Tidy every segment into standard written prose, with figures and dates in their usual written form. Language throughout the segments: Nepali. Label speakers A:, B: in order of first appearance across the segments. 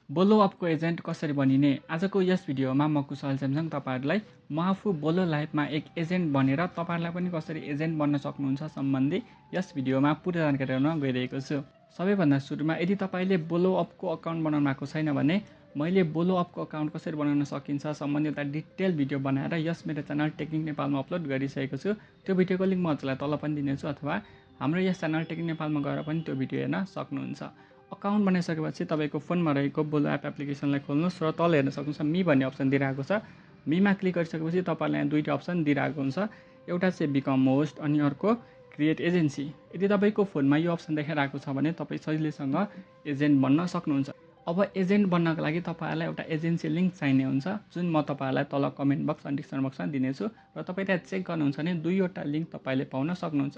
A: बोलो अपको एजेन्ट कसरी बनिने। आजको यस भिडियोमा म कुशल स्यामसङ तपाईहरुलाई म आफू बोलो लाइफमा एक एजेन्ट बनेर तपाईहरुलाई पनि कसरी एजेन्ट बन्न सक्नुहुन्छ सम्बन्धी यस भिडियोमा पूरा जानकारी गराउन गइरहेको छु। सबैभन्दा सुरुमा यदि तपाईले बोलो अपको अकाउन्ट बनाउनु भएको छैन भने मैले बोलो अपको अकाउन्ट कसरी बनाउन सकिन्छ सम्बन्धी एउटा डिटेल भिडियो बनाएर यस मेरो च्यानल टेक्निक नेपालमा अपलोड गरिसकेको छु। त्यो भिडियोको लिंक म हजुरलाई तल पनि दिनेछु अथवा हाम्रो यस च्यानल टेक्निक नेपालमा गएर पनि त्यो भिडियो हेर्न सक्नुहुन्छ। अकाउन्ट बनाइसकेपछि तपाईको फोनमा रहेको बोलो एप एप्लिकेसनलाई खोल्नुस् र तल हेर्न सक्नुहुन्छ मी भन्ने अप्सन दिइरहेको छ। मीमा क्लिक गरिसकेपछि तपाईलाई यहाँ दुईटा अप्सन दिइरहेको हुन्छ। एउटा चाहिँ बिकम होस्ट अनि अर्को क्रिएट एजेन्सी। यदि तपाईको फोनमा यो अप्सन देखाइरहेको छ भने तपाई सजिलैसँग एजेन्ट बन्न सक्नुहुन्छ। अब एजेन्ट बन्नको लागि तपाईहरुलाई एउटा एजेन्सी लिंक चाहिने हुन्छ जुन म तपाईहरुलाई तल कमेन्ट बक्स अनि डिस्क्रिप्सन बक्समा दिनेछु र तपाई त्यहाँ चेक गर्नुहुन्छ भने दुईवटा लिंक तपाईले पाउन सक्नुहुन्छ।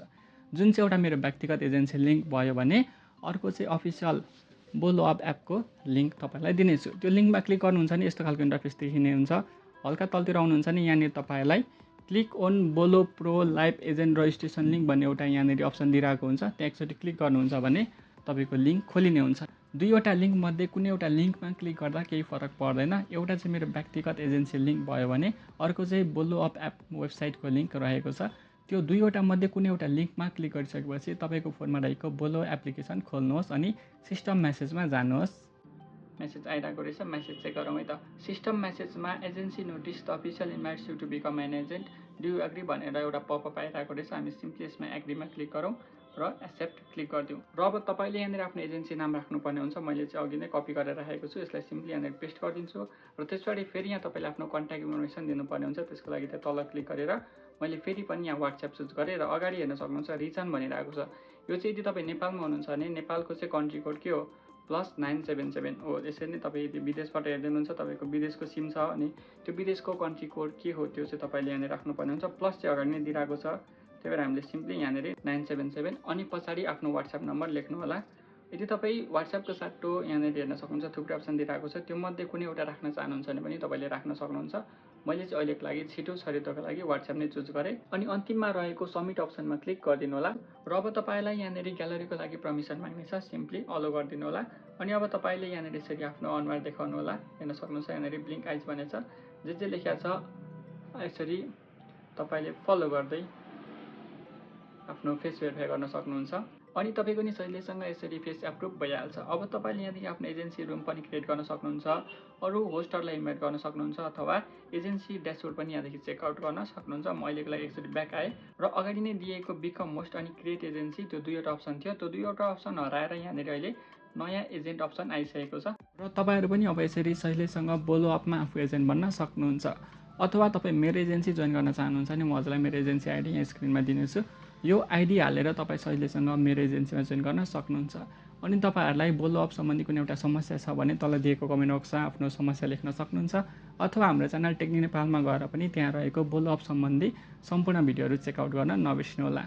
A: जुन चाहिँ एउटा मेरो व्यक्तिगत एजेन्सी लिंक भयो भने अर्को चाहिँ अफिसियल बोलो अप एपको लिंक तपाईलाई दिनेछु। त्यो लिंकमा क्लिक गर्नुहुन्छ भने यस्तो खालको इन्टरफेस देखिने हुन्छ। हल्का तलतिर आउनुहुन्छ भने यहाँनिर तपाईलाई क्लिक अन बोलो pro live agent registration link भन्ने एउटा यहाँनिर अप्सन दिइरहेको हुन्छ। त्यहाँ एकचोटी क्लिक गर्नुहुन्छ भने तपाईको लिंक खोलिने हुन्छ। दुईवटा लिंक मध्ये कुनै एउटा लिंकमा क्लिक गर्दा केही फरक पर्दैन। एउटा चाहिँ मेरो व्यक्तिगत एजेन्सी लिंक भयो भने अर्को चाहिँ बोलो अप एप वेबसाइटको लिंक रहेको छ। त्यो दुईवटा मध्ये कुनै एउटा लिंकमा क्लिक गरिसकेपछि तपाईको फोनमा रहेको बोलो एप्लिकेसन खोल्नुहोस् अनि सिस्टम मेसेजमा जानुहोस्। मेसेज आइरहेको रहेछ, मेसेज चेक गरौँ है त। सिस्टम मेसेजमा agency notice the official invites you to become an agent do you agree भनेर एउटा पपअप आइरहेको रहेछ। हामी सिम्पली यसमा एग्रीमा क्लिक गरौँ र एक्सेप्ट क्लिक गरिदिउँ। र अब तपाईले यहाँनिर आफ्नो एजेन्सी नाम राख्नुपर्ने हुन्छ। मैले चाहिँ अघि नै कपी गरेर राखेको छु। यसलाई सिम्पली यहाँनिर पेस्ट गरिदिन्छु र त्यसपछि फेरि यहाँ तपाईले आफ्नो कन्ट्याक्ट इन्फर्मेसन दिनुपर्ने हुन्छ। त्यसको लागि त्यहाँ तल क्लिक गरेर मैले फेरि पनि यहाँ WhatsApp चुज गरेँ र अगाडि हेर्न सक्नुहुन्छ रिजन भनिरहेको छ। यो चाहिँ यदि तपाईँ नेपालमा हुनुहुन्छ भने नेपालको चाहिँ कन्ट्री कोड के हो +977 हो। यसरी नै तपाईँ यदि विदेशबाट हेर्दै हुनुहुन्छ तपाईको विदेशको सिम छ अनि त्यो विदेशको कन्ट्री कोड के हो त्यो चाहिँ तपाईले यहाँनिर राख्नुपर्ने हुन्छ। प्लस चाहिँ अगाडि नै दिइरहेको छ। त्यही भएर हामीले सिम्पली यहाँनिर 977 अनि पछाडि आफ्नो WhatsApp नम्बर लेख्नु होला। यदि तपाईँ WhatsAppको साटो यहाँनिर हेर्न सक्नुहुन्छ थुप्रै अप्सन दिइरहेको छ। त्यो मध्ये कुनै एउटा राख्न चाहनुहुन्छ भने पनि तपाईले राख्न सक्नुहुन्छ। मैले चाहिँ अहिलेको लागि छिटो छरितोको लागि WhatsApp नै चुज गरेँ अनि अन्तिममा रहेको सबमिट अप्सनमा क्लिक गरिदिनु होला। र अब तपाईलाई यहाँनिर ग्यालरीको लागि परमिसन माग्ने छ, सिम्पली अलो गरिदिनु होला। अनि अब तपाईले यहाँनिर यसरी आफ्नो अनुहार देखाउनु होला। हेर्न सक्नुहुन्छ यहाँनिर ब्लिङ्क आइज भनेछ। जे लेखेको छ यसरी तपाईले फलो गर्दै आफ्नो फेस भेरिफाई गर्न सक्नुहुन्छ अनि तपाईको नि सजिलैसँग यसरी फेस एप्रुभ भइहाल्छ। अब तपाईले यहाँदेखि आफ्नो एजेन्सी रुम पनि क्रिएट गर्न सक्नुहुन्छ, अरू होस्टरलाई इन्भाइट गर्न सक्नुहुन्छ अथवा एजेन्सी ड्यासबोर्ड पनि यहाँदेखि चेकआउट गर्न सक्नुहुन्छ। म अहिलेको लागि एकचोटि ब्याक आएँ र अगाडि नै दिएको बिकम होस्ट अनि क्रिएट एजेन्सी त्यो दुईवटा अप्सन थियो। त्यो दुईवटा अप्सन हराएर यहाँनिर अहिले नयाँ एजेन्ट अप्सन आइसकेको छ र तपाईहरु पनि अब यसरी सजिलैसँग बोलो अपमा आफू एजेन्ट बन्न सक्नुहुन्छ। अथवा तपाईँ मेरो एजेन्सी जोइन गर्न चाहनुहुन्छ भने म हजुरलाई मेरो एजेन्सी आइडी यहाँ स्क्रिनमा दिनेछु। यो आइडी हालेर तपाईँ सजिलैसँग मेरो एजेन्सीमा जोइन गर्न सक्नुहुन्छ। अनि तपाईहरुलाई बोलो अप सम्बन्धी कुनै एउटा समस्या छ भने तल दिएको कमेन्ट बक्समा आफ्नो समस्या लेख्न सक्नुहुन्छ अथवा हाम्रो च्यानल टेक्निक नेपालमा गएर पनि त्यहाँ रहेको बोलो अप सम्बन्धी सम्पूर्ण भिडियोहरू चेकआउट गर्न नबिर्सनुहोला।